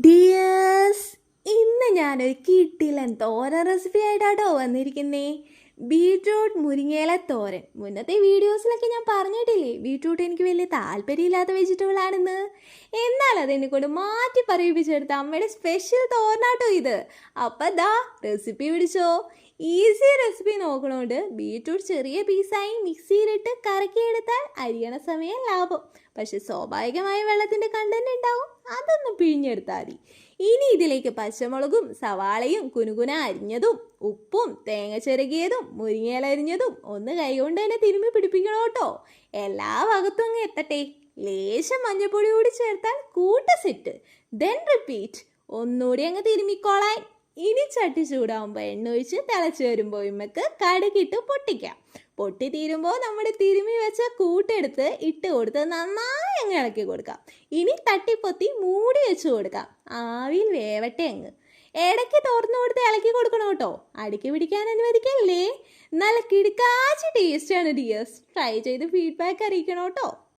Dears, ഇന്ന് ഞാനൊരു കിട്ടിലൻ തോരൻ recipe ആയിട്ടാട്ടോ വന്നിരിക്കുന്നേ. Beetroot മുരിങ്ങയില തോരൻ. മുന്നത്തെ വീഡിയോസിലൊക്കെ ഞാൻ പറഞ്ഞിട്ടില്ലേ ബീട്രൂട്ട് എനിക്ക് വലിയ താല്പര്യമില്ലാത്ത വെജിറ്റബിൾ ആണെന്ന്. എന്നാൽ അതെന്നെ കൊണ്ട് മാറ്റി പറയിപ്പിച്ചെടുത്ത അമ്മയുടെ സ്പെഷ്യൽ തോരനാട്ടോ ഇത്. അപ്പം ദാ റെസിപ്പി പിടിച്ചോ. ഈസി റെസിപ്പി നോക്കണോണ്ട് ബീട്രൂട്ട് ചെറിയ പീസായി മിക്സിയിലിട്ട് കറക്കിയെടുത്താൽ അരിയണ സമയം ലാഭം. പക്ഷെ സ്വാഭാവികമായ വെള്ളത്തിൻ്റെ കണ്ടന്റ് ഉണ്ടാവും, അതൊന്ന് പിഴിഞ്ഞെടുത്താൽ മതി. ഇനി ഇതിലേക്ക് പച്ചമുളകും സവാളയും കുനുകുന അരിഞ്ഞതും ഉപ്പും തേങ്ങ ചിരകിയതും മുരിങ്ങയില അരിഞ്ഞതും ഒന്ന് കൈകൊണ്ട് തന്നെ തിരുമ്മി പിടിപ്പിക്കണം കേട്ടോ. എല്ലാ ഭാഗത്തും അങ്ങ് എത്തട്ടെ. ലേശം മഞ്ഞപ്പൊടി കൂടി ചേർത്താൽ കൂട്ട സെറ്റ്. Then repeat. ഒന്നുകൂടി അങ്ങ് തിരുമ്മിക്കോളാൻ. ഇനി ചട്ടി ചൂടാകുമ്പോൾ എണ്ണ ഒഴിച്ച് തിളച്ച് വരുമ്പോൾ ഇമ്മക്ക് കടുകിട്ട് പൊട്ടിക്കാം. പൊട്ടി തീരുമ്പോൾ നമ്മുടെ തിരുമ്മി വെച്ച കൂട്ടെടുത്ത് ഇട്ട് കൊടുത്ത് നന്നായി അങ്ങ് ഇളക്കി കൊടുക്കാം. ഇനി തട്ടിപ്പൊത്തി മൂടി വെച്ച് കൊടുക്കാം. ആവിയിൽ വേവട്ടെ അങ്ങ്. ഇടയ്ക്ക് തുറന്നു കൊടുത്ത് ഇളക്കി കൊടുക്കണം കേട്ടോ. അടുക്കി പിടിക്കാൻ അനുവദിക്കല്ലേ. നല്ല കിടുക്കാച്ചി ടേസ്റ്റാണ് ഡിയേഴ്സ്. ട്രൈ ചെയ്ത് ഫീഡ്ബാക്ക് അറിയിക്കണം കേട്ടോ.